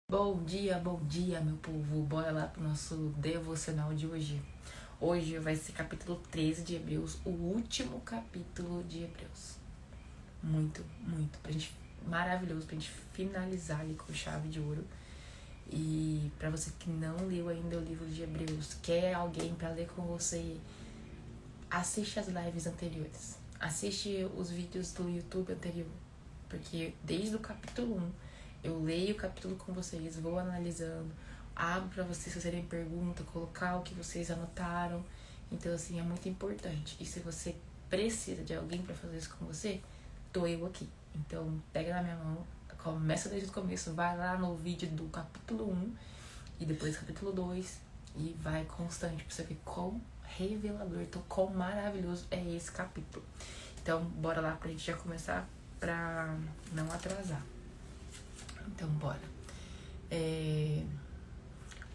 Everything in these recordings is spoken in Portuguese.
Bom dia, meu povo. Bora lá pro nosso devocional de hoje. Hoje vai ser capítulo 13 de Hebreus, o último capítulo de Hebreus. Muito maravilhoso pra gente finalizar ali com chave de ouro. E pra você que não leu ainda o livro de Hebreus, quer alguém pra ler com você, assiste as lives anteriores. Assiste os vídeos do YouTube anterior. Porque desde o capítulo 1, eu leio o capítulo com vocês, vou analisando, abro para vocês fazerem pergunta, colocar o que vocês anotaram. Então, assim, é muito importante. E se você precisa de alguém para fazer isso com você, tô eu aqui. Então, pega na minha mão, começa desde o começo, vai lá no vídeo do capítulo 1 e depois capítulo 2 e vai constante pra você ver quão revelador, então quão maravilhoso é esse capítulo. Então, bora lá pra gente já começar pra não atrasar. Então, bora.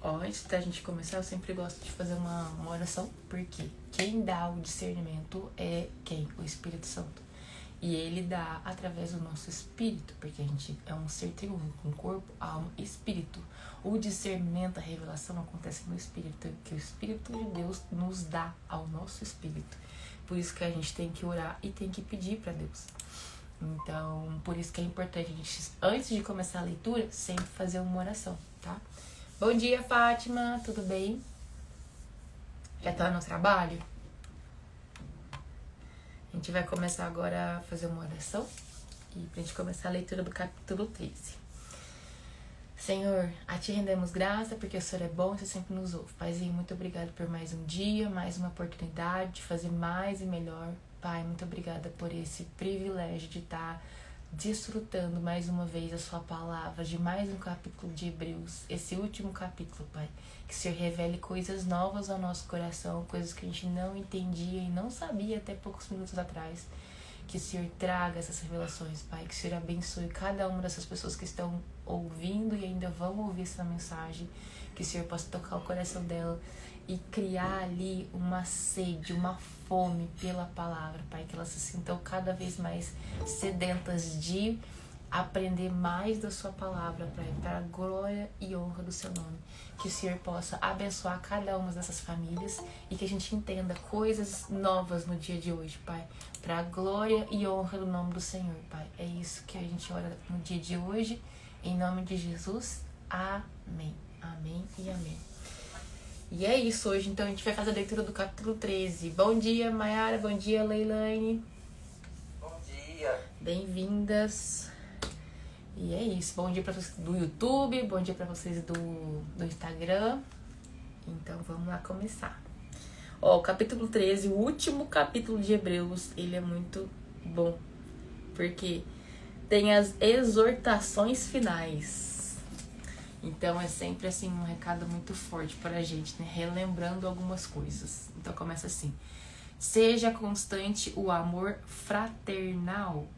Antes da gente começar, eu sempre gosto de fazer uma oração, porque quem dá o discernimento é quem? O Espírito Santo. E ele dá através do nosso espírito, porque a gente é um ser triunfo, com corpo, alma e espírito. O discernimento, a revelação acontece no espírito, que o Espírito de Deus nos dá ao nosso espírito. Por isso que a gente tem que orar e tem que pedir para Deus. Então, por isso que é importante a gente, antes de começar a leitura, sempre fazer uma oração, tá? Bom dia, Fátima, tudo bem? Já tá no trabalho? A gente vai começar agora a fazer uma oração e pra gente começar a leitura do capítulo 13. Senhor, a Ti rendemos graça porque o Senhor é bom e Você sempre nos ouve. Paizinho, muito obrigado por mais um dia, mais uma oportunidade de fazer mais e melhor. Pai, muito obrigada por esse privilégio de estar desfrutando mais uma vez a Sua palavra, de mais um capítulo de Hebreus, esse último capítulo, Pai. Que o Senhor revele coisas novas ao nosso coração, coisas que a gente não entendia e não sabia até poucos minutos atrás. Que o Senhor traga essas revelações, Pai. Que o Senhor abençoe cada uma dessas pessoas que estão ouvindo e ainda vão ouvir essa mensagem. Que o Senhor possa tocar o coração dela e criar ali uma sede, uma fome pela palavra, Pai. Que elas se sintam cada vez mais sedentas de aprender mais da Sua palavra, Pai, para a glória e honra do Seu nome. Que o Senhor possa abençoar cada uma dessas famílias e que a gente entenda coisas novas no dia de hoje, Pai, para a glória e honra do nome do Senhor, Pai. É isso que a gente ora no dia de hoje, em nome de Jesus. Amém. Amém e amém. E é isso, hoje então a gente vai fazer a leitura do capítulo 13. Bom dia, Mayara, bom dia, Leilane. Bom dia. Bem-vindas. E é isso, bom dia para vocês do YouTube, bom dia para vocês do Instagram. Então vamos lá começar. O capítulo 13, o último capítulo de Hebreus, ele é muito bom, porque tem as exortações finais. Então é sempre assim um recado muito forte para a gente, né? Relembrando algumas coisas. Então começa assim: seja constante o amor fraternal.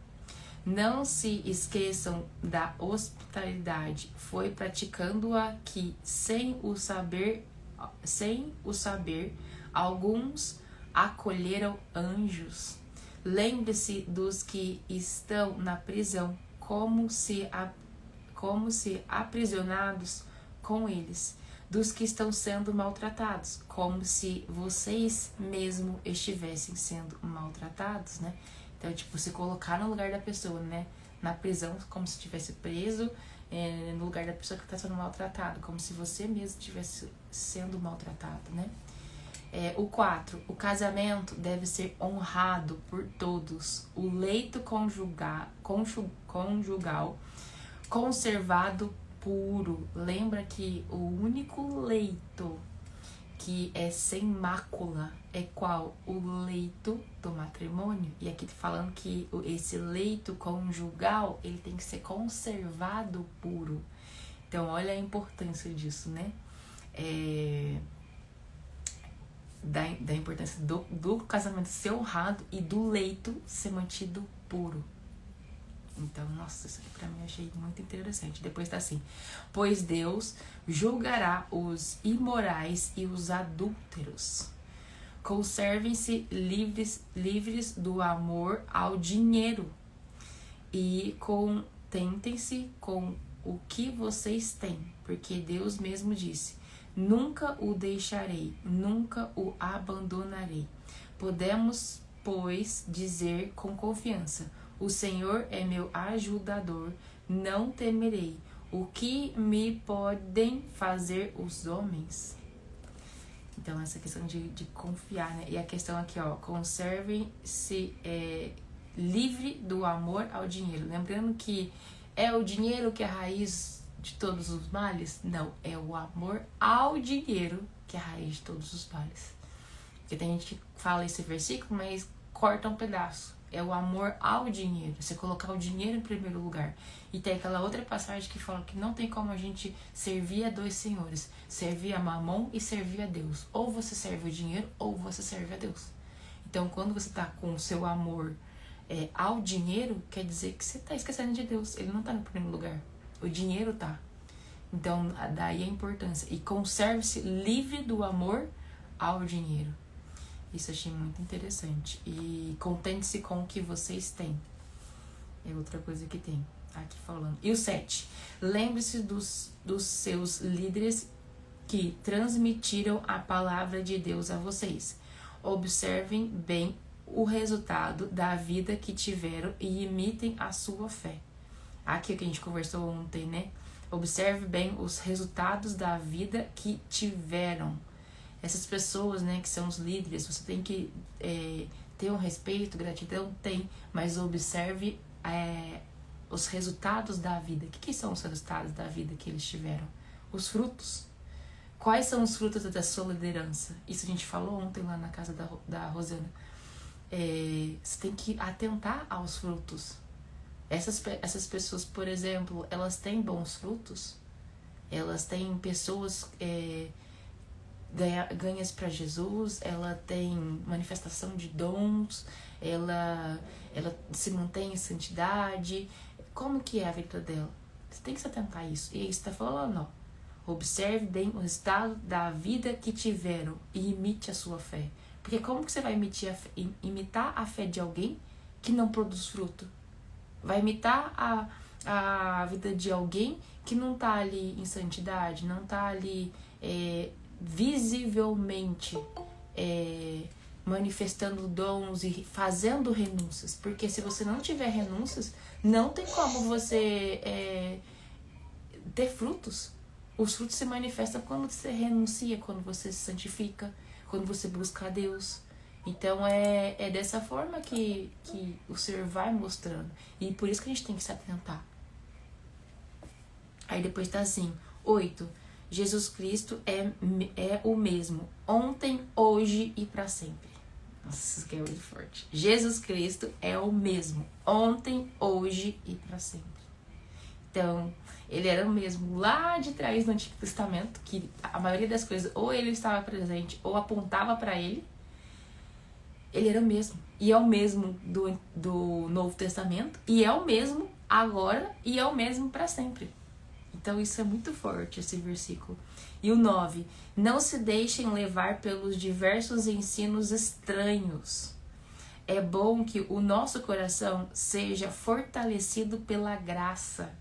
Não se esqueçam da hospitalidade. Foi praticando-a que, sem o saber, alguns acolheram anjos. Lembre-se dos que estão na prisão, como se aprisionados com eles, dos que estão sendo maltratados, como se vocês mesmos estivessem sendo maltratados, né? Então, tipo, se colocar no lugar da pessoa, né? Na prisão, como se estivesse preso, no lugar da pessoa que está sendo maltratado, como se você mesmo estivesse sendo maltratado, né? O 4. O casamento deve ser honrado por todos. O leito conjugal conservado puro. Lembra que o único leito que é sem mácula é qual? O leito do matrimônio. E aqui falando que esse leito conjugal, ele tem que ser conservado puro. Então, olha a importância disso, né? Da importância do casamento ser honrado e do leito ser mantido puro. Então, nossa, isso aqui pra mim eu achei muito interessante. Depois tá assim: pois Deus julgará os imorais e os adúlteros. Conservem-se livres do amor ao dinheiro e contentem-se com o que vocês têm, porque Deus mesmo disse: nunca o deixarei, nunca o abandonarei. Podemos, pois, dizer com confiança: o Senhor é meu ajudador, não temerei. O que me podem fazer os homens? Então, essa questão de confiar, né? E a questão aqui, ó, conservem-se livre do amor ao dinheiro. Lembrando que é o dinheiro que é a raiz de todos os males? Não, é o amor ao dinheiro que é a raiz de todos os males. Porque tem gente que fala esse versículo, mas corta um pedaço. É o amor ao dinheiro, você colocar o dinheiro em primeiro lugar. E tem aquela outra passagem que fala que não tem como a gente servir a dois senhores, servir a Mamon e servir a Deus. Ou você serve o dinheiro, ou você serve a Deus. Então, quando você está com o seu amor ao dinheiro, quer dizer que você está esquecendo de Deus. Ele não está no primeiro lugar, o dinheiro tá. Então, daí a importância. E conserve-se livre do amor ao dinheiro. Isso eu achei muito interessante. E contente-se com o que vocês têm. É outra coisa que tem aqui falando. E o 7. Lembre-se dos seus líderes que transmitiram a palavra de Deus a vocês. Observem bem o resultado da vida que tiveram e imitem a sua fé. Aqui o que a gente conversou ontem, né? Observe bem os resultados da vida que tiveram. Essas pessoas, né, que são os líderes, você tem que ter um respeito, gratidão, tem, mas observe os resultados da vida. O que são os resultados da vida que eles tiveram? Os frutos. Quais são os frutos da sua liderança? Isso a gente falou ontem lá na casa da Rosana. Você tem que atentar aos frutos. Essas pessoas, por exemplo, elas têm bons frutos? Elas têm pessoas ganhas para Jesus, ela tem manifestação de dons, ela se mantém em santidade. Como que é a vida dela? Você tem que se atentar a isso. E aí você está falando, ó, observe bem o resultado da vida que tiveram e imite a sua fé. Porque como que você vai imitar a fé de alguém que não produz fruto? Vai imitar a vida de alguém que não está ali em santidade, não está ali visivelmente manifestando dons e fazendo renúncias. Porque se você não tiver renúncias, não tem como você ter frutos. Os frutos se manifestam quando você renuncia, quando você se santifica, quando você busca a Deus. Então é dessa forma que o Senhor vai mostrando. E por isso que a gente tem que se atentar. Aí depois tá assim, 8. Jesus Cristo é o mesmo, ontem, hoje e para sempre. Nossa, isso aqui é muito forte. Jesus Cristo é o mesmo, ontem, hoje e para sempre. Então, ele era o mesmo lá de trás no Antigo Testamento, que a maioria das coisas ou ele estava presente ou apontava para ele. Ele era o mesmo. E é o mesmo do Novo Testamento, e é o mesmo agora, e é o mesmo para sempre. Então isso é muito forte, esse versículo. E o 9. Não se deixem levar pelos diversos ensinos estranhos. É bom que o nosso coração seja fortalecido pela graça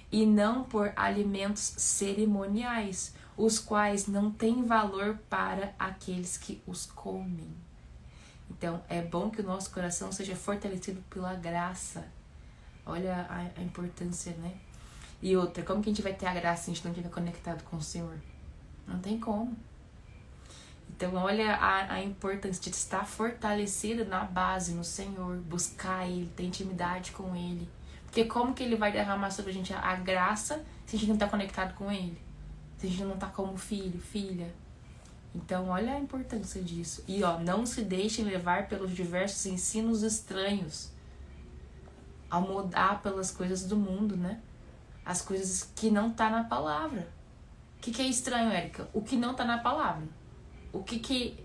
e não por alimentos cerimoniais, os quais não têm valor para aqueles que os comem. Então, é bom que o nosso coração seja fortalecido pela graça. Olha a importância, né? E outra, como que a gente vai ter a graça se a gente não estiver conectado com o Senhor? Não tem como. Então, olha a importância de estar fortalecido na base, no Senhor. Buscar Ele, ter intimidade com Ele. Porque como que Ele vai derramar sobre a gente a graça se a gente não está conectado com Ele? Se a gente não está como filho, filha. Então, olha a importância disso. E, não se deixem levar pelos diversos ensinos estranhos. Ao mudar pelas coisas do mundo, né? As coisas que não tá na palavra. O que é estranho, Érica? O que não tá na palavra. O que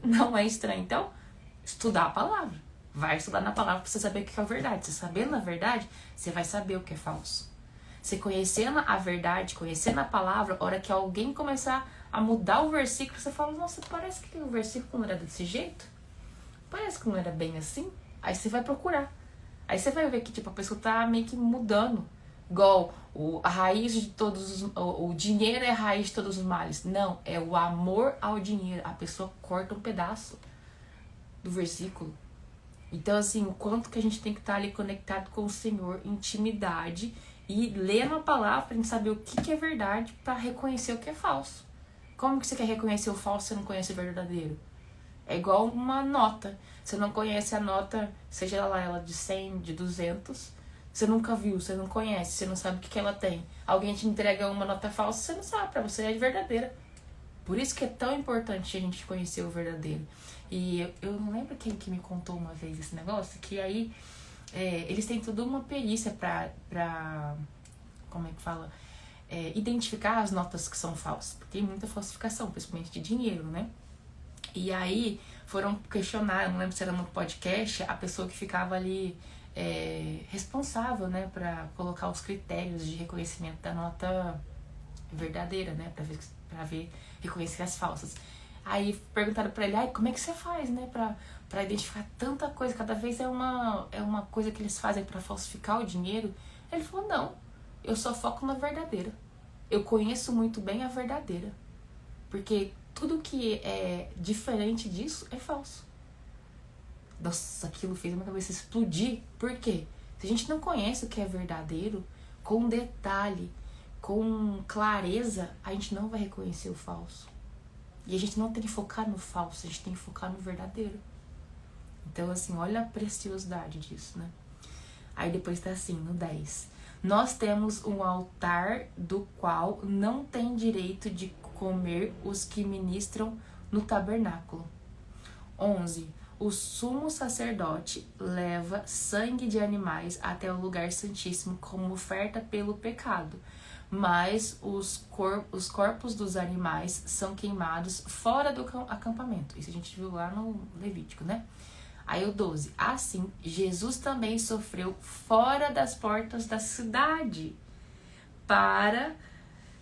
não é estranho? Então, estudar a palavra. Vai estudar na palavra pra você saber o que é a verdade. Você sabendo a verdade, você vai saber o que é falso. Você conhecendo a verdade, conhecendo a palavra, a hora que alguém começar a mudar o versículo, você fala, nossa, parece que o versículo não era desse jeito. Parece que não era bem assim. Aí você vai procurar. Aí você vai ver que a pessoa tá meio que mudando. Igual a raiz de todos o dinheiro é a raiz de todos os males. Não, é o amor ao dinheiro. A pessoa corta um pedaço do versículo. Então, assim, o quanto que a gente tem que estar ali conectado com o Senhor, intimidade, e lendo a palavra pra gente saber o que é verdade pra reconhecer o que é falso. Como que você quer reconhecer o falso se você não conhece o verdadeiro? É igual uma nota. Você não conhece a nota, seja lá ela de 100, de 200, você nunca viu, você não conhece, você não sabe o que ela tem. Alguém te entrega uma nota falsa, você não sabe, pra você é verdadeira. Por isso que é tão importante a gente conhecer o verdadeiro. E eu não lembro quem que me contou uma vez esse negócio, que aí eles têm toda uma perícia pra como é que fala? Identificar as notas que são falsas. Porque tem muita falsificação, principalmente de dinheiro, né? E aí foram questionar, eu não lembro se era no podcast, a pessoa que ficava ali responsável, né, pra colocar os critérios de reconhecimento da nota verdadeira, né, pra ver reconhecer as falsas. Aí perguntaram pra ele, como é que você faz, né, pra identificar tanta coisa, cada vez é uma coisa que eles fazem pra falsificar o dinheiro. Ele falou, não, eu só foco na verdadeira. Eu conheço muito bem a verdadeira. Porque tudo que é diferente disso é falso. Nossa, aquilo fez a minha cabeça explodir. Por quê? Se a gente não conhece o que é verdadeiro, com detalhe, com clareza, a gente não vai reconhecer o falso. E a gente não tem que focar no falso, a gente tem que focar no verdadeiro. Então, assim, olha a preciosidade disso, né? Aí depois tá assim, no 10. Nós temos um altar do qual não tem direito de comer os que ministram no tabernáculo. 11. O sumo sacerdote leva sangue de animais até o lugar santíssimo como oferta pelo pecado, mas os corpos dos animais são queimados fora do acampamento. Isso a gente viu lá no Levítico, né? Aí o 12. Assim, Jesus também sofreu fora das portas da cidade para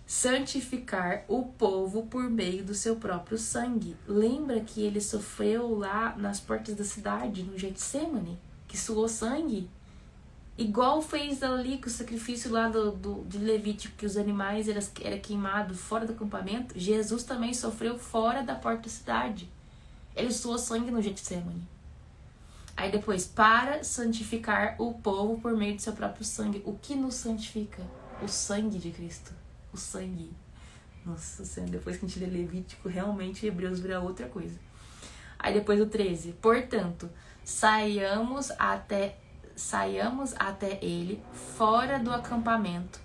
santificar o povo por meio do seu próprio sangue. Lembra que ele sofreu lá nas portas da cidade, no Getsemane, que suou sangue? Igual fez ali com o sacrifício lá de Levítico, que os animais eram queimados fora do acampamento. Jesus também sofreu fora da porta da cidade. Ele suou sangue no Getsemane. Aí depois, para santificar o povo por meio do seu próprio sangue. O que nos santifica? O sangue de Cristo. O sangue. Nossa Senhora, depois que a gente lê Levítico, realmente Hebreus vira outra coisa. Aí depois o 13. Portanto, saiamos até ele fora do acampamento,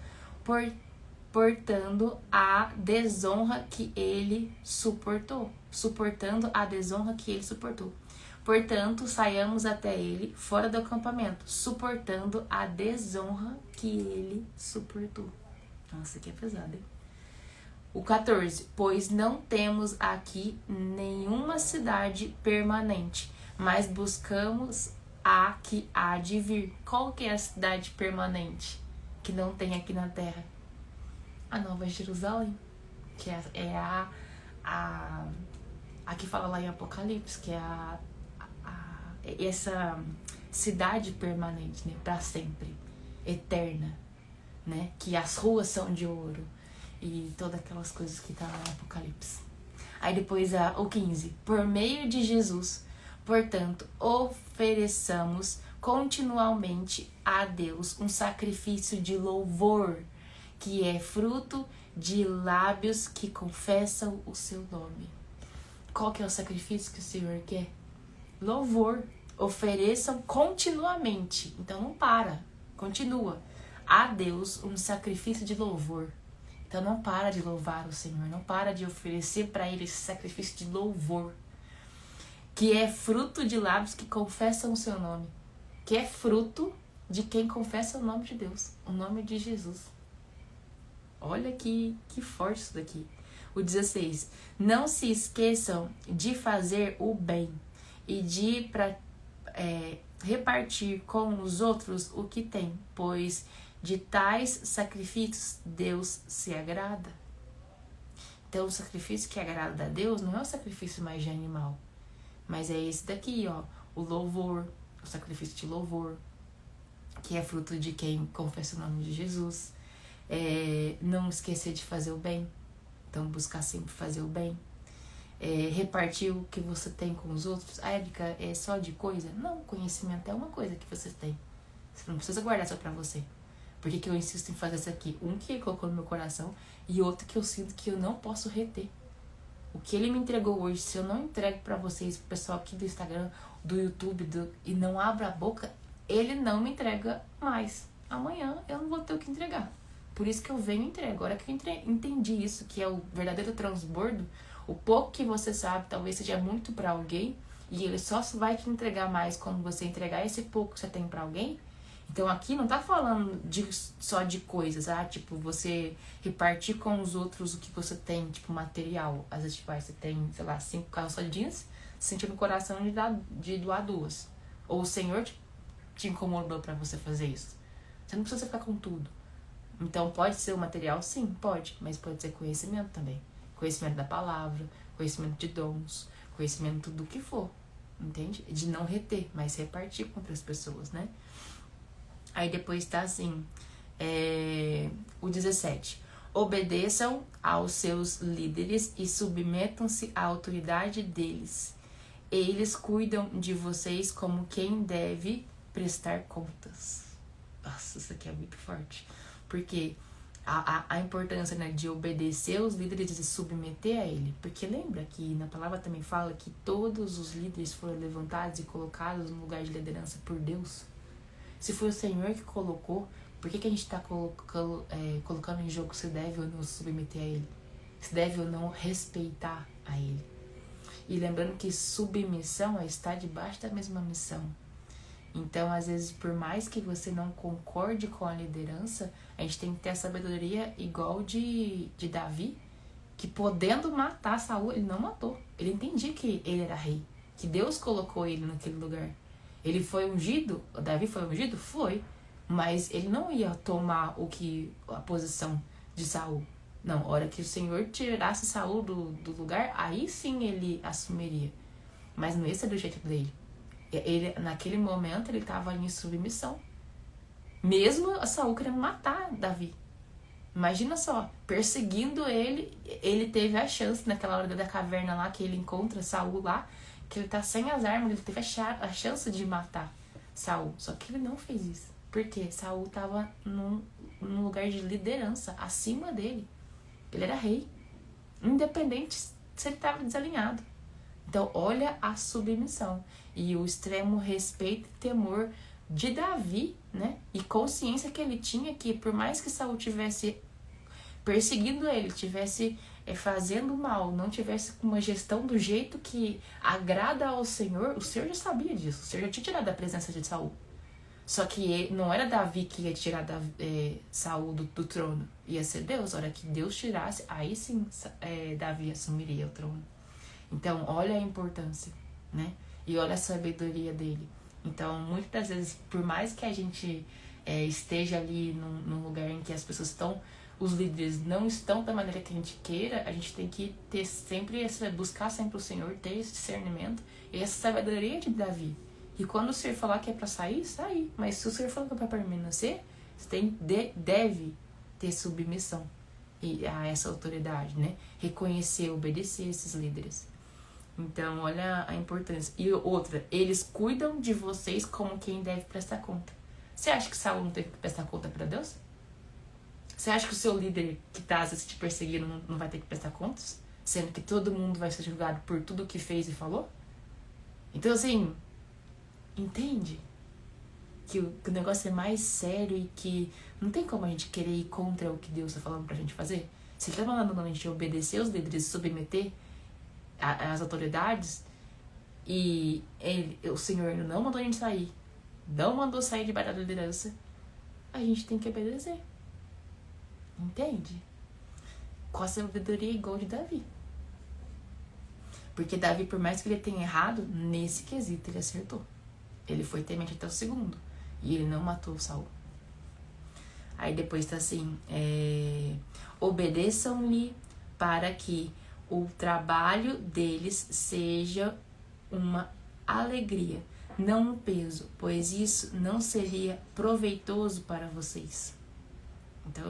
suportando a desonra que ele suportou. Portanto, saiamos até ele fora do acampamento, suportando a desonra que ele suportou. Nossa, que é pesado, hein? O 14. Pois não temos aqui nenhuma cidade permanente, mas buscamos a que há de vir. Qual que é a cidade permanente que não tem aqui na terra? A Nova Jerusalém, que é a que fala lá em Apocalipse, que é essa cidade permanente, né, para sempre, eterna, né, que as ruas são de ouro e todas aquelas coisas que tá lá em Apocalipse. Aí depois o 15. Por meio de Jesus, portanto, ofereçamos continuamente a Deus um sacrifício de louvor, que é fruto de lábios que confessam o seu nome. Qual que é o sacrifício que o Senhor quer? Louvor. Ofereçam continuamente. Então não para, continua. A Deus um sacrifício de louvor. Então não para de louvar o Senhor, não para de oferecer para Ele esse sacrifício de louvor, que é fruto de lábios que confessam o seu nome, que é fruto de quem confessa o nome de Deus, o nome de Jesus. Olha que forte isso daqui. O 16. Não se esqueçam de fazer o bem e de repartir com os outros o que tem, pois de tais sacrifícios Deus se agrada. Então o sacrifício que agrada a Deus não é o sacrifício mais de animal, mas é esse daqui, ó, o louvor, o sacrifício de louvor, que é fruto de quem confessa o nome de Jesus. Não esquecer de fazer o bem. Então, buscar sempre fazer o bem. Repartir o que você tem com os outros. Érica, é só de coisa? Não, conhecimento é uma coisa que você tem. Você não precisa guardar só pra você. Por que eu insisto em fazer isso aqui? Um que ele colocou no meu coração e outro que eu sinto que eu não posso reter. O que ele me entregou hoje, se eu não entrego pra vocês, pro pessoal aqui do Instagram, do YouTube, e não abro a boca, ele não me entrega mais. Amanhã eu não vou ter o que entregar. Por isso que eu venho e entrego. Agora que eu entendi isso, que é o verdadeiro transbordo, o pouco que você sabe talvez seja muito pra alguém, e ele só vai te entregar mais quando você entregar esse pouco que você tem pra alguém. Então aqui não tá falando só de coisas, tipo, você repartir com os outros o que você tem, tipo, material. Às vezes, tipo, você tem, sei lá, 5 calças jeans, sente no coração de doar 2. Ou o Senhor te incomodou pra você fazer isso. Você não precisa ficar com tudo. Então pode ser o material? Sim, pode. Mas pode ser conhecimento também. Conhecimento da palavra, conhecimento de dons, conhecimento do que for. Entende? De não reter, mas repartir com outras pessoas, né? Aí depois tá assim, o 17. Obedeçam aos seus líderes e submetam-se à autoridade deles. Eles cuidam de vocês como quem deve prestar contas. Nossa, isso aqui é muito forte. Porque a importância, né, de obedecer aos líderes e se submeter a ele. Porque lembra que na palavra também fala que todos os líderes foram levantados e colocados no lugar de liderança por Deus. Se foi o Senhor que colocou, por que a gente está colocando em jogo se deve ou não se submeter a Ele? Se deve ou não respeitar a Ele? E lembrando que submissão é estar debaixo da mesma missão. Então, às vezes, por mais que você não concorde com a liderança, a gente tem que ter a sabedoria igual de Davi, que podendo matar Saul, ele não matou. Ele entendia que ele era rei, que Deus colocou ele naquele lugar. Ele foi ungido, Davi foi ungido? Foi. Mas ele não ia tomar a posição de Saul. Não, a hora que o Senhor tirasse Saul do lugar, aí sim ele assumiria. Mas não ia ser do jeito dele. Naquele momento ele estava em submissão. Mesmo Saul querendo matar Davi. Imagina só, perseguindo ele, ele teve a chance naquela hora da caverna lá, que ele encontra Saul lá, que ele tá sem as armas, ele teve a chance de matar Saul. Só que ele não fez isso. Porque Saul tava num lugar de liderança acima dele. Ele era rei. Independente se ele tava desalinhado. Então, olha a submissão. E o extremo respeito e temor de Davi, né? E consciência que ele tinha que, por mais que Saul tivesse perseguindo ele, tivesse fazendo mal, não tivesse uma gestão do jeito que agrada ao Senhor, o Senhor já sabia disso. O Senhor já tinha tirado a presença de Saul. Só que não era Davi que ia tirar Saul do trono. Ia ser Deus. A hora que Deus tirasse, aí sim Davi assumiria o trono. Então, olha a importância, né? E olha a sabedoria dele. Então, muitas das vezes, por mais que a gente esteja ali num lugar em que as pessoas estão, os líderes não estão da maneira que a gente queira, a gente tem que ter sempre buscar sempre o Senhor, ter esse discernimento e essa sabedoria de Davi. E quando o Senhor falar que é pra sair, sair. Mas se o Senhor falar que é pra permanecer, você deve ter submissão a essa autoridade, né? Reconhecer, obedecer esses líderes. Então, olha a importância. E outra, eles cuidam de vocês como quem deve prestar conta. Você acha que Saul não teve que prestar conta pra Deus? Você acha que o seu líder que tá às vezes te perseguindo não vai ter que prestar contas? Sendo que todo mundo vai ser julgado por tudo que fez e falou? Então, assim, entende que o negócio é mais sério e que não tem como a gente querer ir contra o que Deus tá falando pra gente fazer? Se ele tá mandando a gente obedecer os líderes, submeter às autoridades, e o Senhor não mandou a gente sair, não mandou sair debaixo da liderança, a gente tem que obedecer. Entende? Com a sabedoria igual de Davi. Porque Davi, por mais que ele tenha errado, nesse quesito ele acertou. Ele foi temente até o segundo. E ele não matou Saul. Aí depois tá assim, obedeçam-lhe para que o trabalho deles seja uma alegria, não um peso, pois isso não seria proveitoso para vocês. Então,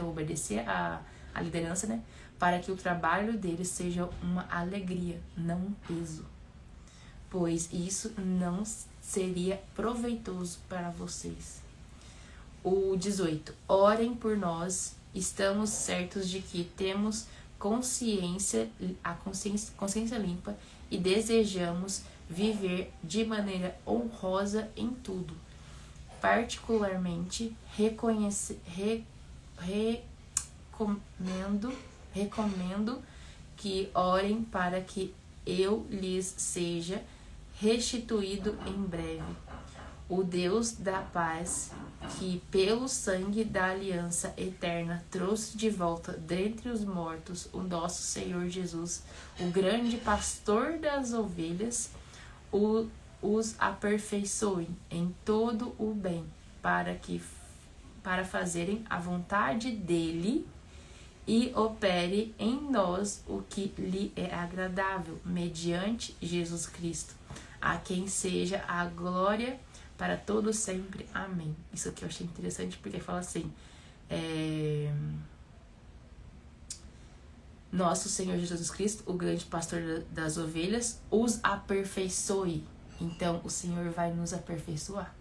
obedecer a liderança, né? Para que o trabalho deles seja uma alegria, não um peso. Pois isso não seria proveitoso para vocês. O 18. Orem por nós, estamos certos de que temos consciência limpa e desejamos viver de maneira honrosa em tudo. Particularmente, recomendo que orem para que eu lhes seja restituído em breve. O Deus da paz, que pelo sangue da aliança eterna trouxe de volta dentre os mortos o nosso Senhor Jesus, o grande pastor das ovelhas, os aperfeiçoe em todo o bem, para fazerem a vontade dele e opere em nós o que lhe é agradável, mediante Jesus Cristo, a quem seja a glória para todos sempre. Amém. Isso aqui eu achei interessante porque fala assim, nosso Senhor Jesus Cristo, o grande pastor das ovelhas, os aperfeiçoe. Então, o Senhor vai nos aperfeiçoar.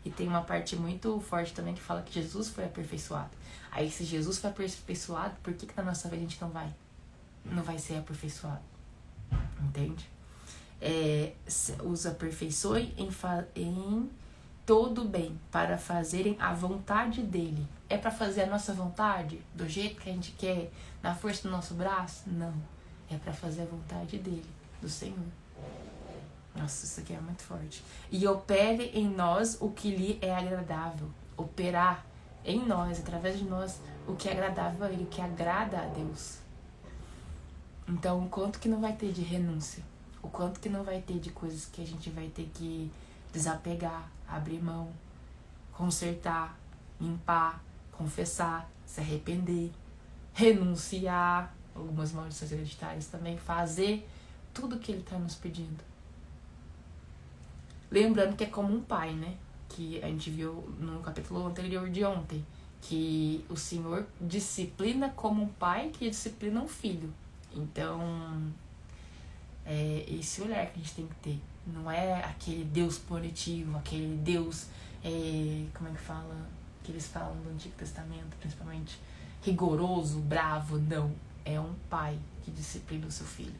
E tem uma parte muito forte também que fala que Jesus foi aperfeiçoado. Aí, se Jesus foi aperfeiçoado, por que na nossa vida a gente não vai ser aperfeiçoado? Entende? Os aperfeiçoe em todo bem, para fazerem a vontade dele. É para fazer a nossa vontade, do jeito que a gente quer, na força do nosso braço? Não. É para fazer a vontade dele, do Senhor. Nossa, isso aqui é muito forte. E opere em nós o que lhe é agradável. Operar em nós, através de nós, o que é agradável a ele, o que agrada a Deus. Então, o quanto que não vai ter de renúncia? O quanto que não vai ter de coisas que a gente vai ter que desapegar, abrir mão, consertar, limpar, confessar, se arrepender, renunciar, algumas maldições hereditárias também, fazer tudo que ele está nos pedindo. Lembrando que é como um pai, né? Que a gente viu no capítulo anterior de ontem, que o Senhor disciplina como um pai que disciplina um filho. Então, é esse olhar que a gente tem que ter. Não é aquele Deus punitivo, aquele Deus, como é que fala? Que eles falam do Antigo Testamento, principalmente, rigoroso, bravo. Não. É um pai que disciplina o seu filho.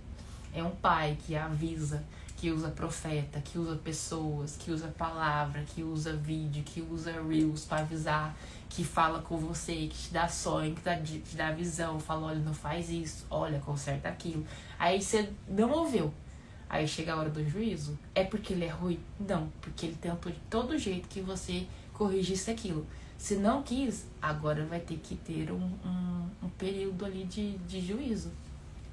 É um pai que avisa, que usa profeta, que usa pessoas, que usa palavra, que usa vídeo, que usa reels para avisar, que fala com você, que te dá sonho, que te dá visão, fala, olha, não faz isso, olha, conserta aquilo. Aí você não ouviu. Aí chega a hora do juízo. É porque ele é ruim? Não, porque ele tentou de todo jeito que você corrigisse aquilo. Se não quis, agora vai ter que ter um período ali de juízo,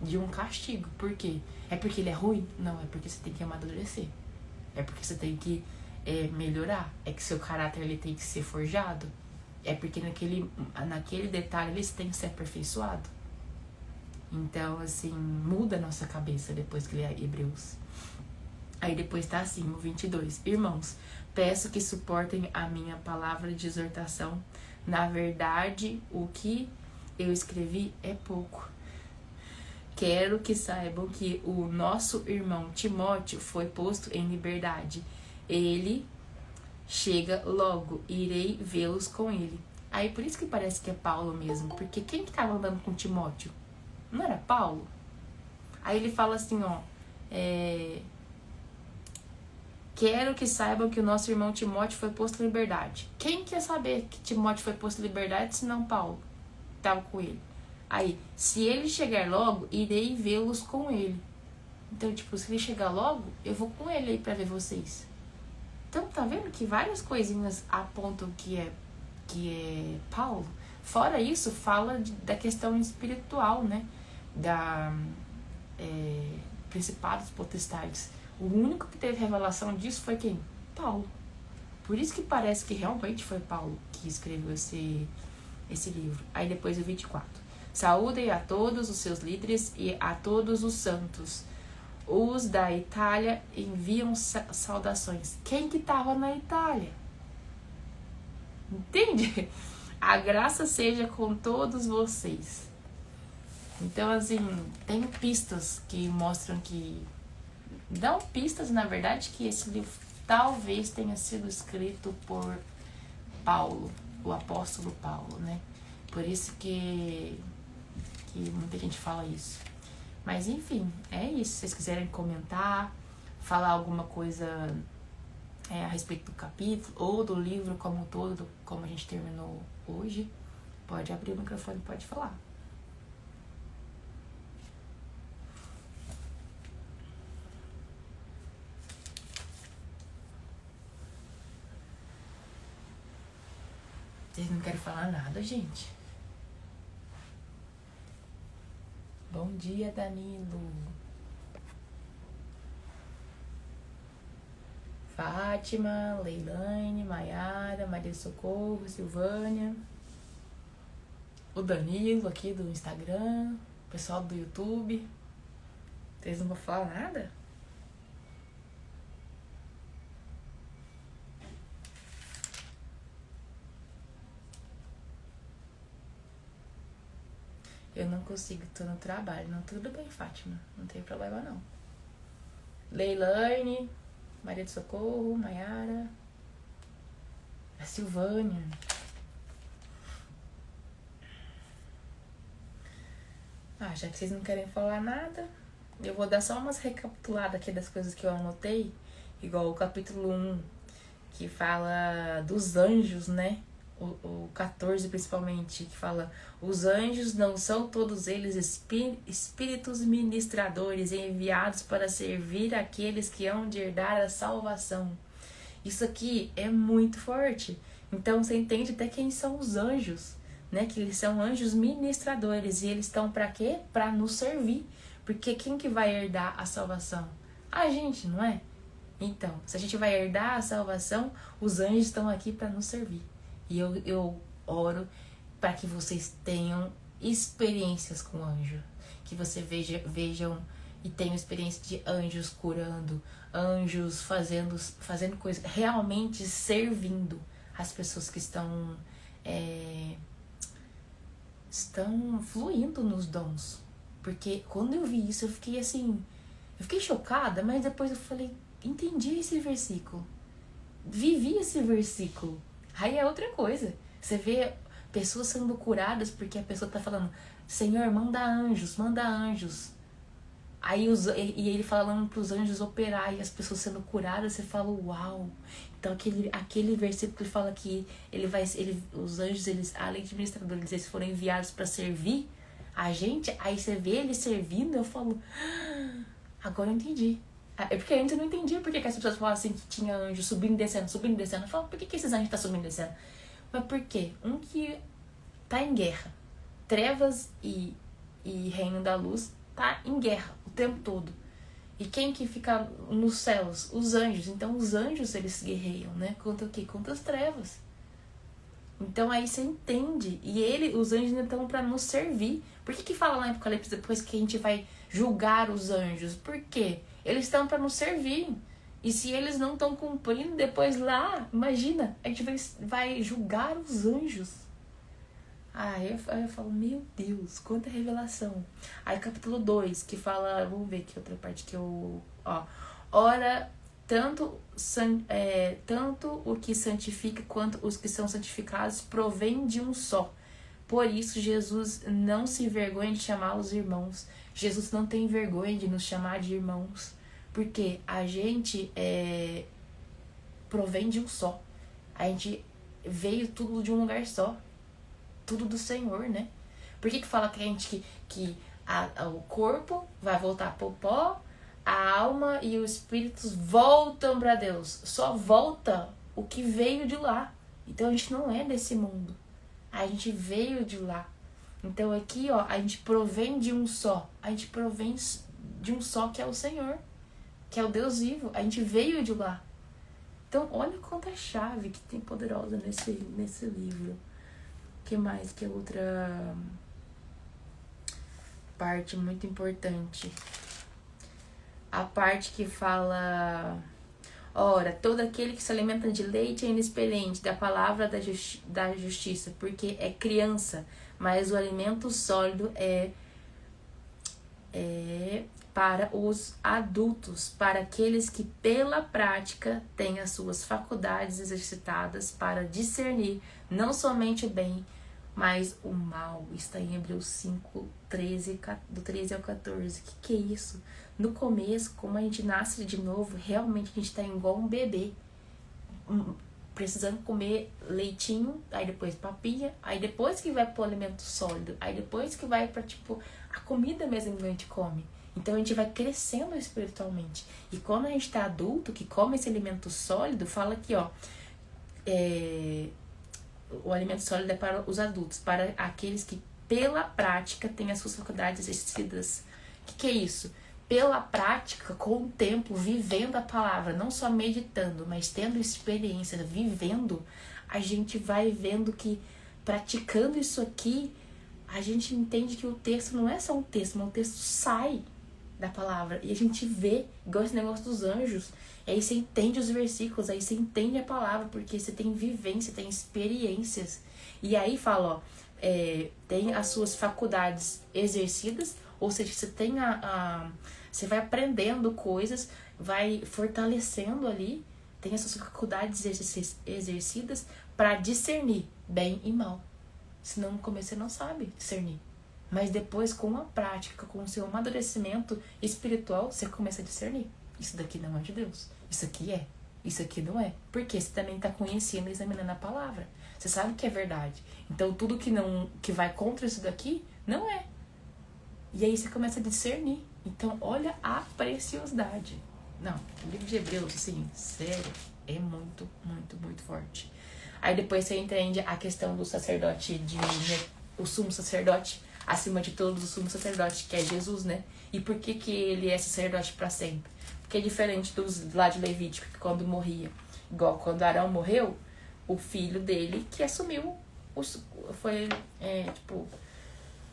de um castigo. Por quê? É porque ele é ruim? Não, é porque você tem que amadurecer. É porque você tem que melhorar. É que seu caráter ele tem que ser forjado. É porque naquele detalhe ele tem que ser aperfeiçoado. Então, assim, muda a nossa cabeça depois que lê Hebreus. Aí depois tá assim, o 22. Irmãos, peço que suportem a minha palavra de exortação. Na verdade, o que eu escrevi é pouco. Quero que saibam que o nosso irmão Timóteo foi posto em liberdade. Ele chega logo, irei vê-los com ele. Aí por isso que parece que é Paulo mesmo, porque quem que estava andando com Timóteo? Não era Paulo? Aí ele fala assim, ó, quero que saibam que o nosso irmão Timóteo foi posto em liberdade. Quem quer saber que Timóteo foi posto em liberdade, se não Paulo? Estava com ele. Aí, se ele chegar logo, irei vê-los com ele. Então, tipo, se ele chegar logo, eu vou com ele aí pra ver vocês. Então, tá vendo que várias coisinhas apontam que é Paulo? Fora isso, fala da questão espiritual, né? Da principados potestades. O único que teve revelação disso foi quem? Paulo. Por isso que parece que realmente foi Paulo que escreveu esse livro. Aí depois o 24. Saúdem a todos os seus líderes e a todos os santos. Os da Itália enviam saudações. Quem que estava na Itália? Entende? A graça seja com todos vocês. Então, assim, tem pistas que mostram que... Dão pistas, na verdade, que esse livro talvez tenha sido escrito por Paulo, o apóstolo Paulo, né? Por isso que muita gente fala isso. Mas, enfim, é isso. Se vocês quiserem comentar, falar alguma coisa a respeito do capítulo ou do livro como um todo, como a gente terminou hoje, pode abrir o microfone e pode falar. Vocês não querem falar nada, gente? Bom dia, Danilo. Fátima, Leilane, Maiara, Maria Socorro, Silvânia. O Danilo aqui do Instagram. O pessoal do YouTube. Vocês não vão falar nada? Eu não consigo, tô no trabalho. Não, tudo bem, Fátima. Não tem problema, não. Leilane, Maria de Socorro, Maiara, a Silvânia. Já que vocês não querem falar nada, eu vou dar só umas recapituladas aqui das coisas que eu anotei. Igual o capítulo 1, que fala dos anjos, né? O 14 principalmente, que fala: os anjos não são todos eles espíritos ministradores enviados para servir aqueles que hão de herdar a salvação. Isso aqui é muito forte. Então você entende até quem são os anjos, né? Que eles são anjos ministradores e eles estão para quê? Para nos servir. Porque quem que vai herdar a salvação? A gente, não é? Então, se a gente vai herdar a salvação, os anjos estão aqui para nos servir. E eu oro para que vocês tenham experiências com anjo. Que vocês vejam e tenham experiência de anjos curando, anjos fazendo coisas, realmente servindo as pessoas que estão fluindo nos dons. Porque quando eu vi isso, eu fiquei chocada, mas depois eu falei, entendi esse versículo. Vivi esse versículo. Aí é outra coisa. Você vê pessoas sendo curadas porque a pessoa tá falando: Senhor, manda anjos, manda anjos. Aí e ele falando pros anjos operar e as pessoas sendo curadas, você fala, uau. Então aquele versículo que fala que os anjos, além de ministradores, eles foram enviados para servir a gente. Aí você vê eles servindo, eu falo, agora eu entendi. É porque antes eu não entendia porque que as pessoas falavam assim que tinha anjo subindo e descendo, subindo e descendo. Eu falo, por que esses anjos estão subindo e descendo? Mas por quê? Um que tá em guerra. Trevas e reino da luz tá em guerra o tempo todo. E quem que fica nos céus? Os anjos. Então os anjos, eles guerreiam, né? Contra o quê? Contra as trevas. Então aí você entende. E os anjos ainda estão para nos servir. Por que fala lá em Apocalipse depois que a gente vai julgar os anjos? Por quê? Eles estão para nos servir. E se eles não estão cumprindo, depois lá, imagina, a gente vai julgar os anjos. Aí eu falo, meu Deus, quanta revelação. Aí capítulo 2, que fala, vamos ver aqui outra parte que eu... Ora, tanto o que santifica quanto os que são santificados provém de um só. Por isso, Jesus não se envergonha de chamá-los irmãos. Jesus não tem vergonha de nos chamar de irmãos. Porque a gente provém de um só. A gente veio tudo de um lugar só. Tudo do Senhor, né? Por que fala que o corpo vai voltar pro pó, a alma e os espíritos voltam para Deus? Só volta o que veio de lá. Então a gente não é desse mundo. A gente veio de lá. Então aqui, a gente provém de um só. A gente provém de um só que é o Senhor, que é o Deus vivo. A gente veio de lá. Então olha quanta chave que tem poderosa nesse livro. Que mais? Que é outra parte muito importante. A parte que fala: Ora, todo aquele que se alimenta de leite é inexperiente da palavra da justiça, porque é criança, mas o alimento sólido é para os adultos, para aqueles que pela prática têm as suas faculdades exercitadas para discernir não somente o bem, mas o mal. Está em Hebreus 5, 13, do 13 ao 14. Que é isso? No começo, como a gente nasce de novo, realmente a gente está igual um bebê, precisando comer leitinho, aí depois papinha, aí depois que vai pro alimento sólido, aí depois que vai pra, tipo, a comida mesmo que a gente come. Então a gente vai crescendo espiritualmente. E quando a gente tá adulto, que come esse alimento sólido, fala aqui, ó, o alimento sólido é para os adultos, para aqueles que pela prática têm as suas faculdades exercidas. O que é isso? Pela prática, com o tempo, vivendo a palavra, não só meditando, mas tendo experiência, vivendo, a gente vai vendo que praticando isso aqui, a gente entende que o texto não é só um texto, mas o texto sai da palavra. E a gente vê, igual esse negócio dos anjos, e aí você entende os versículos, aí você entende a palavra, porque você tem vivência, tem experiências. E aí fala, ó, tem as suas faculdades exercidas, ou seja, você tem você vai aprendendo coisas, vai fortalecendo ali, tem essas faculdades exercidas para discernir bem e mal. Senão no começo você não sabe discernir. Mas depois, com a prática, com o seu amadurecimento espiritual, você começa a discernir. Isso daqui não é de Deus. Isso aqui é. Isso aqui não é. Porque você também está conhecendo e examinando a palavra. Você sabe que é verdade. Então tudo que vai contra isso daqui, não é. E aí você começa a discernir. Então, olha a preciosidade. Não, o livro de Hebreus, assim, sério, é muito, muito, muito forte. Aí depois você entende a questão do sacerdote, o sumo sacerdote, acima de todos o sumo sacerdote, que é Jesus, né? E por que ele é sacerdote para sempre? Porque é diferente dos lá de Levítico, que quando morria, igual quando Arão morreu, o filho dele que assumiu, foi,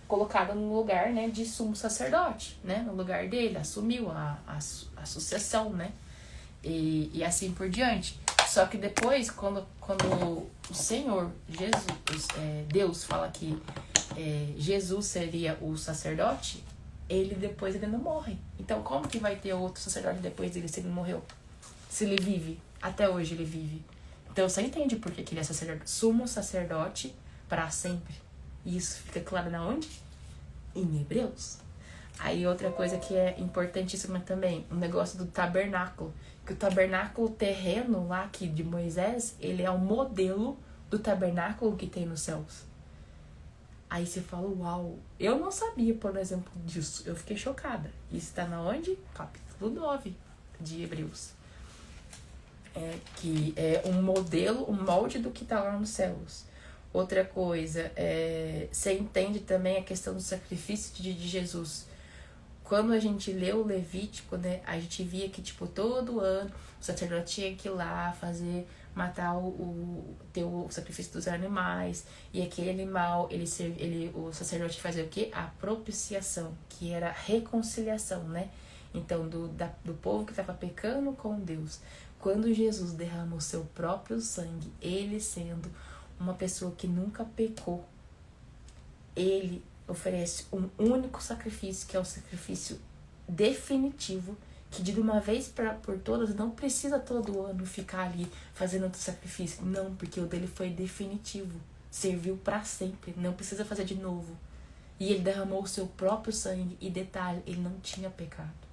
colocado no lugar, né, de sumo sacerdote, né, no lugar dele, assumiu a sucessão, né, e assim por diante. Só que depois, quando o Senhor, Jesus, Deus fala que Jesus seria o sacerdote, ele não morre. Então como que vai ter outro sacerdote depois dele se ele morreu? Se ele vive, até hoje ele vive. Então você entende por que ele é sacerdote, sumo sacerdote para sempre. E isso fica claro na onde? Em Hebreus. Aí outra coisa que é importantíssima também, o negócio do tabernáculo. Que o tabernáculo terreno lá aqui de Moisés, ele é o modelo do tabernáculo que tem nos céus. Aí você fala, uau, eu não sabia, por exemplo, disso. Eu fiquei chocada. Isso está na onde? Capítulo 9 de Hebreus. Que é um modelo, um molde do que está lá nos céus. Outra coisa, você entende também a questão do sacrifício de Jesus. Quando a gente lê o Levítico, né, a gente via que, tipo, todo ano o sacerdote tinha que ir lá matar ter o sacrifício dos animais, e aquele animal, o sacerdote fazia o quê? A propiciação, que era a reconciliação, né? Então, do povo que estava pecando com Deus. Quando Jesus derrama o seu próprio sangue, ele sendo uma pessoa que nunca pecou, ele oferece um único sacrifício, que é o sacrifício definitivo, que de uma vez por todas não precisa todo ano ficar ali fazendo outro sacrifício. Não, porque o dele foi definitivo, serviu para sempre, não precisa fazer de novo. E ele derramou o seu próprio sangue, e detalhe, ele não tinha pecado.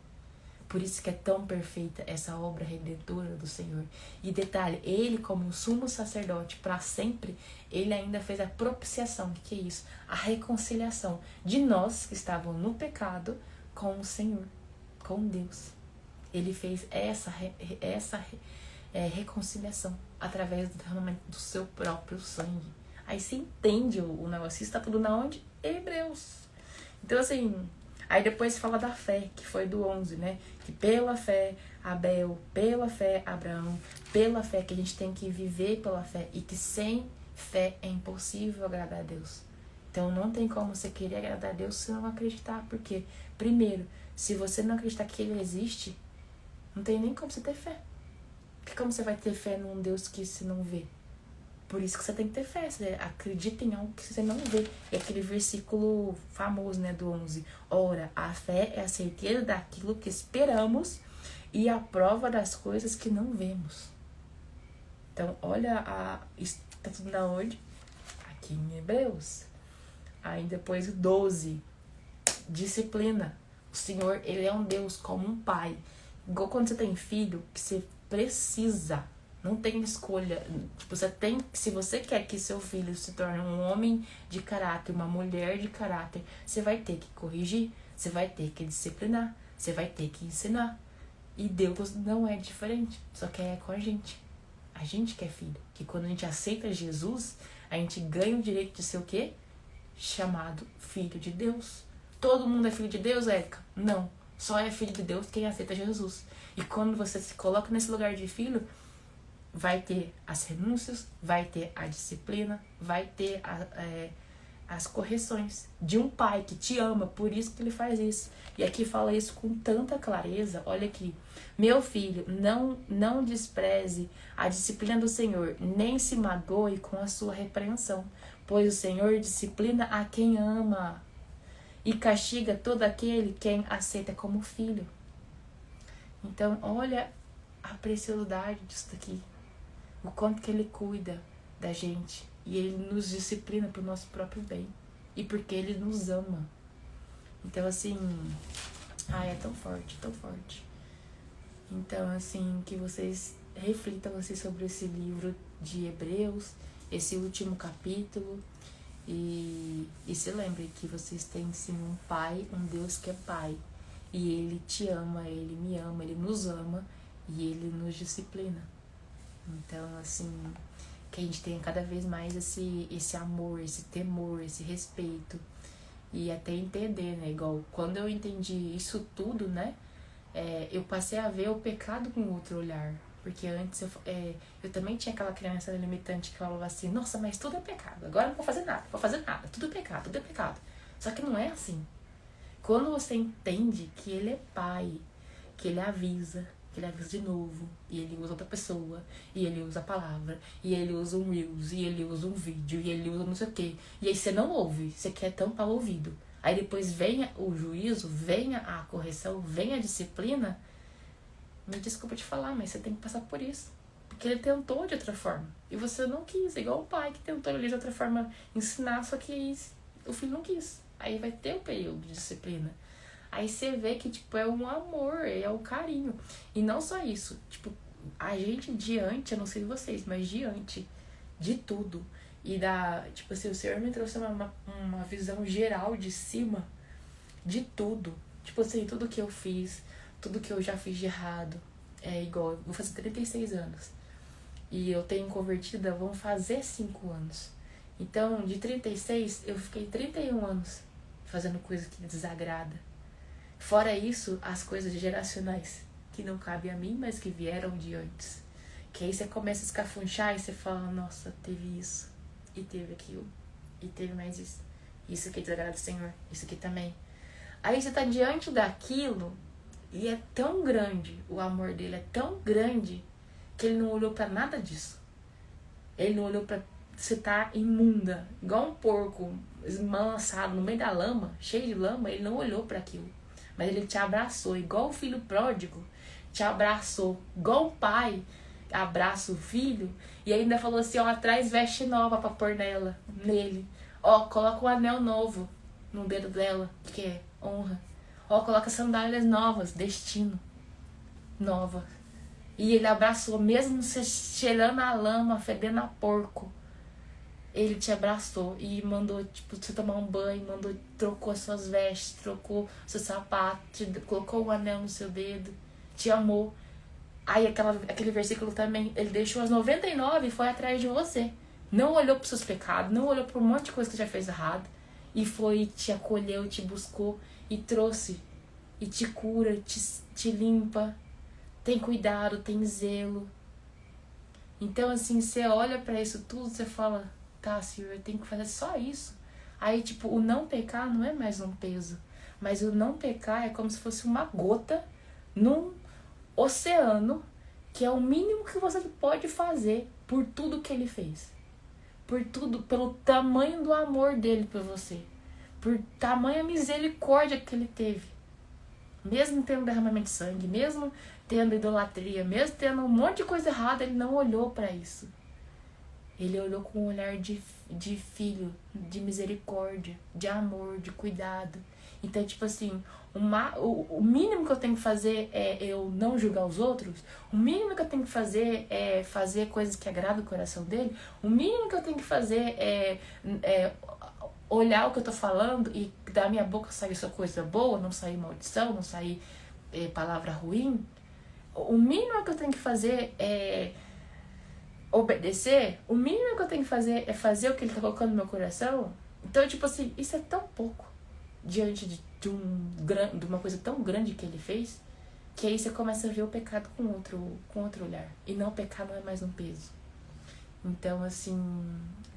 Por isso que é tão perfeita essa obra redentora do Senhor. E detalhe, ele como sumo sacerdote para sempre, ele ainda fez a propiciação. O que é isso? A reconciliação de nós que estavam no pecado com o Senhor, com Deus. Ele fez essa reconciliação através do derramamento do seu próprio sangue. Aí você entende o negócio. Isso está tudo na onde? Hebreus. Então assim... Aí depois fala da fé, que foi do 11, né? Que pela fé Abel, pela fé Abraão, pela fé que a gente tem que viver pela fé. E que sem fé é impossível agradar a Deus. Então não tem como você querer agradar a Deus se não acreditar. Porque, primeiro, se você não acreditar que Ele existe, não tem nem como você ter fé. Porque como você vai ter fé num Deus que você não vê? Por isso que você tem que ter fé, você acredita em algo que você não vê. É aquele versículo famoso, né, do 11. Ora, a fé é a certeza daquilo que esperamos e a prova das coisas que não vemos. Então, olha, isso tá tudo na onde? Aqui em Hebreus. Aí depois o 12. Disciplina. O Senhor, Ele é um Deus como um pai. Igual quando você tem filho, que você precisa, não tem escolha. Tipo, você tem, se você quer que seu filho se torne um homem de caráter, uma mulher de caráter, você vai ter que corrigir, você vai ter que disciplinar, você vai ter que ensinar. E Deus não é diferente, só que é com a gente. A gente que é filho. Que quando a gente aceita Jesus, a gente ganha o direito de ser o quê? Chamado filho de Deus. Todo mundo é filho de Deus, Érica? Não. Só é filho de Deus quem aceita Jesus. E quando você se coloca nesse lugar de filho, vai ter as renúncias, vai ter a disciplina, vai ter as correções de um pai que te ama, por isso que ele faz isso. E aqui fala isso com tanta clareza. Olha aqui. Meu filho, não despreze a disciplina do Senhor, nem se magoe com a sua repreensão, pois o Senhor disciplina a quem ama e castiga todo aquele quem aceita como filho. Então, olha a preciosidade disso daqui. O quanto que ele cuida da gente. E ele nos disciplina pro nosso próprio bem. E porque ele nos ama. Então, assim... é tão forte, tão forte. Então, assim, que vocês reflitam assim, sobre esse livro de Hebreus, esse último capítulo. E se lembrem que vocês têm sim um pai, um Deus que é pai. E ele te ama, ele me ama, ele nos ama e ele nos disciplina. Então, assim, que a gente tenha cada vez mais esse amor, esse temor, esse respeito. E até entender, né? Igual quando eu entendi isso tudo, né? Eu passei a ver o pecado com outro olhar. Porque antes eu também tinha aquela criança limitante que falava assim, nossa, mas tudo é pecado. Agora não vou fazer nada, tudo é pecado, tudo é pecado. Só que não é assim. Quando você entende que ele é pai, que ele avisa de novo, e ele usa outra pessoa, e ele usa a palavra, e ele usa um Reels, e ele usa um vídeo, e ele usa não sei o quê. E aí você não ouve, você quer tampar o ouvido. Aí depois venha o juízo, venha a correção, venha a disciplina. Me desculpa te falar, mas você tem que passar por isso. Porque ele tentou de outra forma. E você não quis, igual o pai que tentou ali de outra forma ensinar, só que o filho não quis. Aí vai ter um período de disciplina. Aí você vê que, tipo, é um amor, é um carinho. E não só isso, tipo, a gente diante, eu não sei de vocês, mas diante de tudo. E tipo assim, o Senhor me trouxe uma visão geral de cima de tudo. Tipo assim, tudo que eu fiz, tudo que eu já fiz de errado. É igual, eu vou fazer 36 anos. E eu tenho convertida, vão fazer 5 anos. Então, de 36, eu fiquei 31 anos fazendo coisa que me desagrada. Fora isso, as coisas geracionais, que não cabem a mim, mas que vieram de antes. Que aí você começa a escafunchar e você fala, nossa, teve isso, e teve aquilo, e teve mais isso. Isso aqui desagrada o Senhor, isso aqui também. Aí você tá diante daquilo, e é tão grande, o amor dele é tão grande, que ele não olhou pra nada disso. Ele não olhou pra você tá imunda, igual um porco esmançado no meio da lama, cheio de lama, ele não olhou pra aquilo. Mas ele te abraçou, igual o filho pródigo te abraçou, igual o pai abraça o filho, e ainda falou assim, ó, traz veste nova pra pôr nele. Ó, coloca um anel novo no dedo dela, que é honra. Ó, coloca sandálias novas, destino, nova. E ele abraçou, mesmo você cheirando a lama, fedendo a porco. Ele te abraçou e mandou, tipo, você tomar um banho, trocou as suas vestes, trocou seu sapato, colocou um anel no seu dedo, te amou. Aí aquele versículo também, ele deixou as 99 e foi atrás de você. Não olhou pros seus pecados, não olhou pra um monte de coisa que você já fez errado. E foi, te acolheu, te buscou e trouxe. E te cura, te limpa. Tem cuidado, tem zelo. Então, assim, você olha pra isso tudo, você fala... Tá, Senhor, eu tenho que fazer só isso. Aí, tipo, o não pecar não é mais um peso. Mas o não pecar é como se fosse uma gota num oceano que é o mínimo que você pode fazer por tudo que ele fez. Por tudo, pelo tamanho do amor dele por você. Por tamanha misericórdia que ele teve. Mesmo tendo derramamento de sangue, mesmo tendo idolatria, mesmo tendo um monte de coisa errada, ele não olhou para isso. Ele olhou com um olhar de filho, de misericórdia, de amor, de cuidado. Então, tipo assim, o mínimo que eu tenho que fazer é eu não julgar os outros. O mínimo que eu tenho que fazer é fazer coisas que agradam o coração dele. O mínimo que eu tenho que fazer é olhar o que eu tô falando e da minha boca sair só coisa boa, não sair maldição, não sair palavra ruim. O mínimo que eu tenho que fazer é obedecer. O mínimo que eu tenho que fazer é fazer o que ele tá colocando no meu coração. Então, tipo assim, isso é tão pouco diante de uma coisa tão grande que ele fez, que aí você começa a ver o pecado com outro olhar. E não, o pecado não é mais um peso. Então, assim,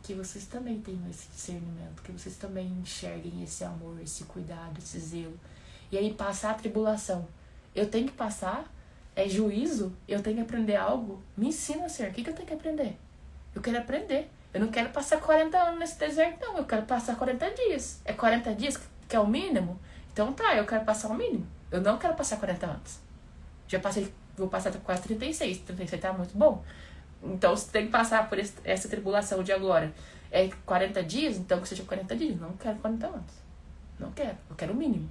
que vocês também tenham esse discernimento, que vocês também enxerguem esse amor, esse cuidado, esse zelo. E aí passar a tribulação. Eu tenho que passar, é juízo, eu tenho que aprender algo. Me ensina, Senhor, o que eu tenho que aprender? Eu quero aprender. Eu não quero passar 40 anos nesse deserto, não. Eu quero passar 40 dias. É 40 dias que é o mínimo? Então tá, eu quero passar o mínimo. Eu não quero passar 40 anos. Já passei, vou passar quase 36. 36 tá muito bom. Então você tem que passar por essa tribulação de agora. É 40 dias, então que seja 40 dias. Não quero 40 anos. Não quero. Eu quero o mínimo.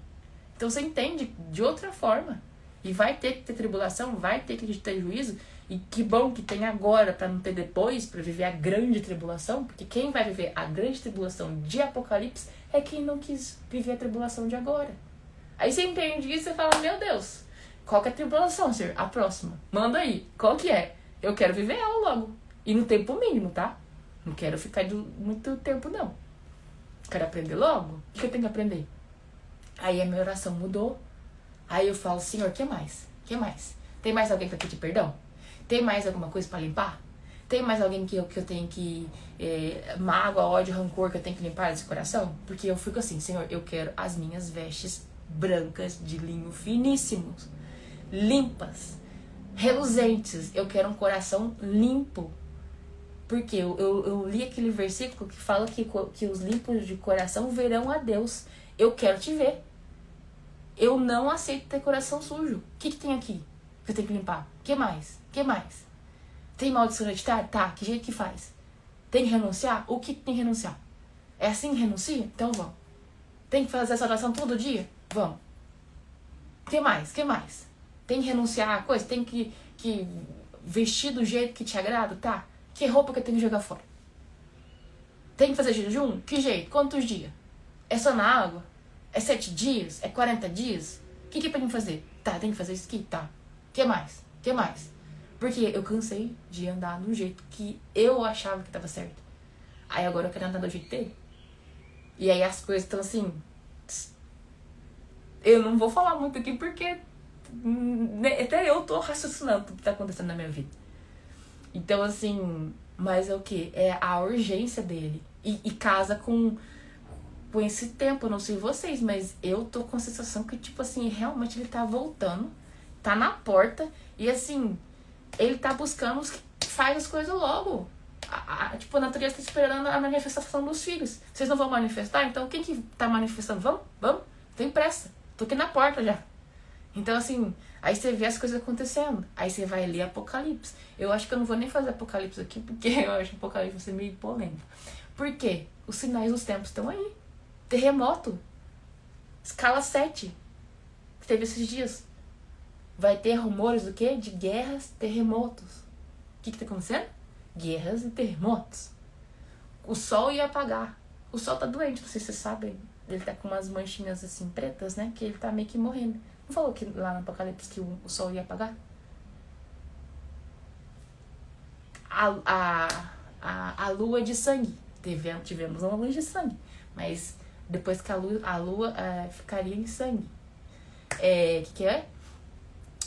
Então você entende de outra forma. E vai ter que ter tribulação, vai ter que ter juízo. E que bom que tem agora para não ter depois, para viver a grande tribulação. Porque quem vai viver a grande tribulação de Apocalipse é quem não quis viver a tribulação de agora. Aí você entende isso e você fala, meu Deus, qual que é a tribulação, Senhor? A próxima. Manda aí. Qual que é? Eu quero viver ela logo. E no tempo mínimo, tá? Não quero ficar de muito tempo, não. Quero aprender logo. O que eu tenho que aprender? Aí a minha oração mudou. Aí eu falo, Senhor, o que mais? O que mais? Tem mais alguém pra pedir perdão? Tem mais alguma coisa pra limpar? Tem mais alguém que eu tenho que... mágoa, ódio, rancor que eu tenho que limpar desse coração? Porque eu fico assim, Senhor, eu quero as minhas vestes brancas de linho finíssimos. Limpas. Reluzentes. Eu quero um coração limpo. Porque eu li aquele versículo que fala que os limpos de coração verão a Deus. Eu quero te ver. Eu não aceito ter coração sujo. O que tem aqui que eu tenho que limpar? O que mais? O que mais? Tem maldição hereditária? Tá, que jeito que faz? Tem que renunciar? O que tem que renunciar? É assim que renuncia? Então vamos. Tem que fazer essa oração todo dia? Vamos. O que mais? O que mais? Tem que renunciar a coisa? Tem que vestir do jeito que te agrada? Tá. Que roupa que eu tenho que jogar fora? Tem que fazer jejum? Que jeito? Quantos dias? É só na água? É 7 dias? É 40 dias? O que é pra mim fazer? Tá, tem que fazer isso aqui? Tá. O que mais? O que mais? Porque eu cansei de andar do jeito que eu achava que tava certo. Aí agora eu quero andar do jeito dele. E aí as coisas estão assim... Eu não vou falar muito aqui porque... até eu tô raciocinando tudo que tá acontecendo na minha vida. Então, assim... Mas é o quê? É a urgência dele. E casa com esse tempo. Eu não sei vocês, mas eu tô com a sensação que, tipo assim, realmente ele tá voltando. Tá na porta. E, assim... Ele tá buscando os que faz as coisas logo. Tipo, a natureza tá esperando a manifestação dos filhos. Vocês não vão manifestar? Então, quem que tá manifestando? Vamos. Tem pressa. Tô aqui na porta já. Então, assim, aí você vê as coisas acontecendo. Aí você vai ler Apocalipse. Eu acho que eu não vou nem fazer Apocalipse aqui, porque eu acho Apocalipse meio polêmico. Por quê? Os sinais dos tempos estão aí. Terremoto. Escala 7. Que teve esses dias. Vai ter rumores do quê? De guerras, terremotos. O que tá acontecendo? Guerras e terremotos. O sol ia apagar. O sol tá doente, não sei se vocês sabem. Ele tá com umas manchinhas assim pretas, né? Que ele tá meio que morrendo. Não falou que lá no Apocalipse que o sol ia apagar? A lua de sangue. Tivemos uma lua de sangue. Mas depois que a lua ficaria em sangue. Que é?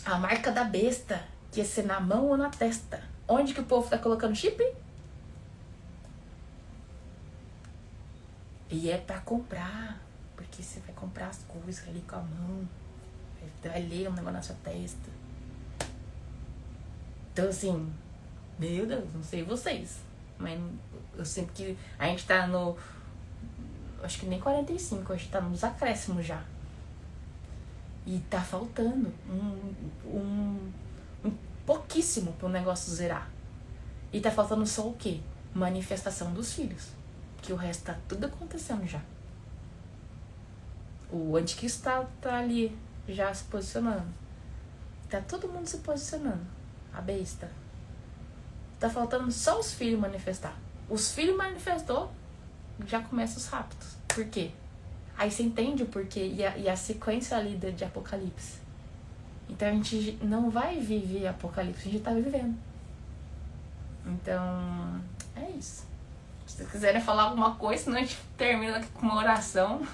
A marca da besta, que ia ser na mão ou na testa. Onde que o povo tá colocando chip? E é pra comprar. Porque você vai comprar as coisas ali com a mão. Vai ler um negócio na sua testa. Então, assim, meu Deus, não sei vocês, mas eu sinto que a gente tá no... Acho que nem 45, acho que tá nos acréscimos já. E tá faltando um pouquíssimo pro negócio zerar. E tá faltando só o quê? Manifestação dos filhos. Que o resto tá tudo acontecendo já. O anticristo tá ali já se posicionando. Tá todo mundo se posicionando. A besta. Tá faltando só os filhos manifestar. Os filhos manifestou, já começa os raptos. Por quê? Aí você entende o porquê e a sequência ali de Apocalipse. Então a gente não vai viver Apocalipse, a gente tá vivendo. Então, é isso. Se vocês quiserem falar alguma coisa, senão a gente termina aqui com uma oração.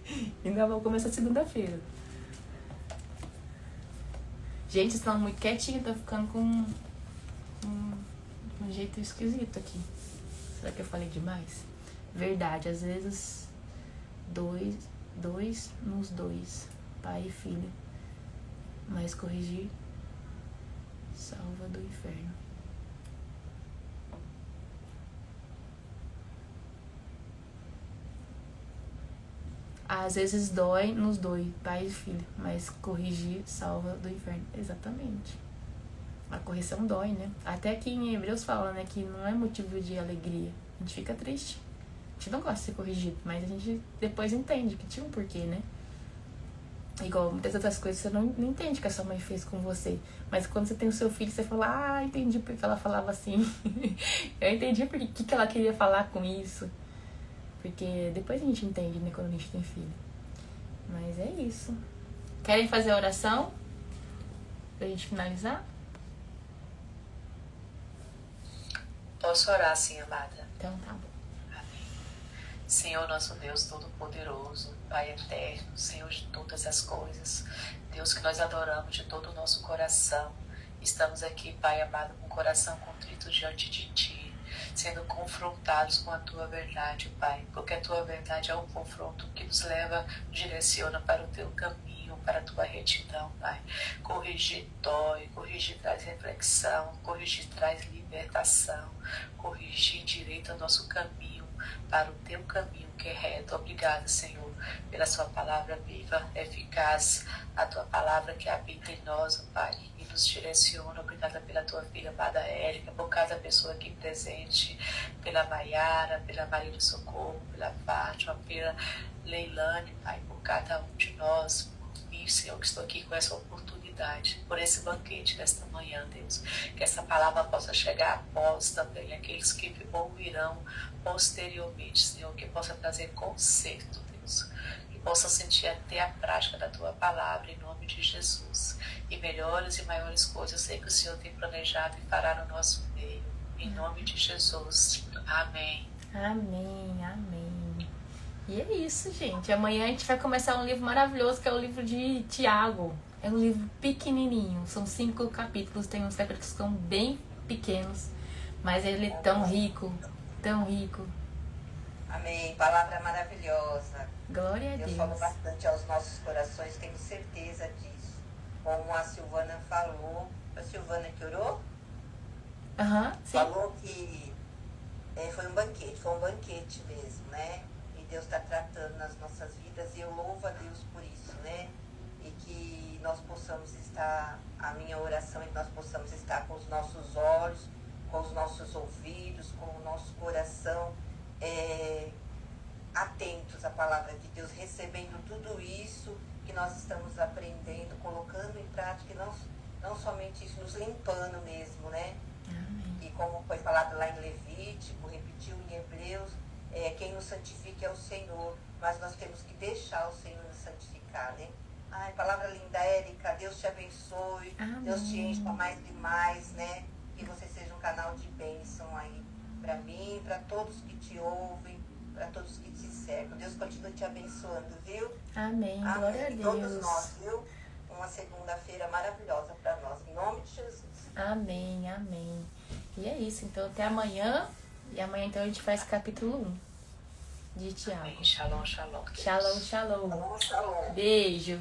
E ainda vou começar segunda-feira. Gente, vocês estão muito quietinhos, tô ficando com um jeito esquisito aqui. Será que eu falei demais? Verdade, às vezes dois nos dois, pai e filho. Mas corrigir salva do inferno. Às vezes dói nos dois, pai e filho, mas corrigir salva do inferno. Exatamente. A correção dói, né? Até aqui em Hebreus fala, né, que não é motivo de alegria. A gente fica triste. A gente não gosta de ser corrigido, mas a gente depois entende que tinha um porquê, né? Igual muitas outras coisas você não entende que a sua mãe fez com você. Mas quando você tem o seu filho, você fala, entendi porque ela falava assim. Eu entendi porque que ela queria falar com isso. Porque depois a gente entende, né, quando a gente tem filho. Mas é isso. Querem fazer a oração? Pra gente finalizar? Posso orar, sim, amada? Então tá bom. Senhor, nosso Deus Todo-Poderoso, Pai Eterno, Senhor de todas as coisas, Deus que nós adoramos de todo o nosso coração, estamos aqui, Pai amado, com o coração contrito diante de Ti, sendo confrontados com a Tua verdade, Pai, porque a Tua verdade é um confronto que nos leva, direciona para o Teu caminho, para a Tua retidão, Pai. Corrigir dói, corrigir traz reflexão, corrigir traz libertação, corrigir direito ao nosso caminho, para o Teu caminho que é reto. Obrigada, Senhor, pela Sua palavra viva, eficaz, a Tua palavra que habita em nós, Pai, e nos direciona. Obrigada pela Tua filha amada Érica, por cada pessoa aqui presente, pela Maiara, pela Maria do Socorro, pela Fátima, pela Leilane, Pai, por cada um de nós, por mim, Senhor, que estou aqui com essa oportunidade, por esse banquete desta manhã, Deus, que essa palavra possa chegar após também aqueles que ouvirão posteriormente, Senhor, que possa trazer conserto, Deus, que possa sentir até a prática da Tua palavra, em nome de Jesus. E melhores e maiores coisas sei que o Senhor tem planejado e fará no nosso meio, em nome de Jesus. Amém. Amém, amém. E é isso, gente. Amanhã a gente vai começar um livro maravilhoso, que é o livro de Tiago. É um livro pequenininho, são 5 capítulos, tem uns capítulos que são bem pequenos, mas ele é tão rico, tão rico. Amém. Palavra maravilhosa. Glória a Deus Deus. falou bastante aos nossos corações, tenho certeza disso. Como a Silvana falou, a Silvana que orou, Sim. falou que foi um banquete mesmo, né? E Deus está tratando nas nossas vidas e eu louvo a Deus por isso, né? E que nós possamos estar, a minha oração é que nós possamos estar com os nossos olhos, com os nossos ouvidos, com o nosso coração atentos à palavra de Deus, recebendo tudo isso que nós estamos aprendendo, colocando em prática, e não somente isso, nos limpando mesmo, né? Amém. E como foi falado lá em Levítico, repetiu em Hebreus, quem nos santifica é o Senhor, mas nós temos que deixar o Senhor nos santificar, né? Ai, palavra linda, Érica, Deus te abençoe, Amém. Deus te encha mais e mais, né? Que você seja um canal de bênção aí para mim, para todos que te ouvem, para todos que te cercam. Deus continua te abençoando, viu? Amém. Amém. Glória a E Deus. todos nós, viu? Uma segunda-feira maravilhosa para nós, em nome de Jesus. Amém, amém. E é isso, então até amanhã. E amanhã então a gente faz capítulo 1 de Tiago. Amém. Shalom, shalom. Shalom, shalom. Shalom, shalom. Beijo.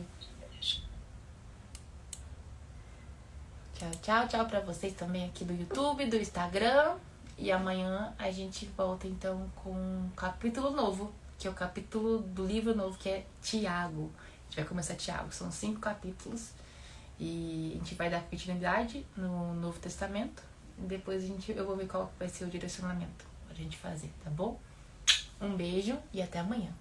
Tchau, tchau, tchau pra vocês também aqui do YouTube, do Instagram. E amanhã a gente volta então com um capítulo novo, que é o capítulo do livro novo, que é Tiago. A gente vai começar Tiago, são 5 capítulos. E a gente vai dar continuidade no Novo Testamento. E depois eu vou ver qual vai ser o direcionamento pra gente fazer, tá bom? Um beijo e até amanhã.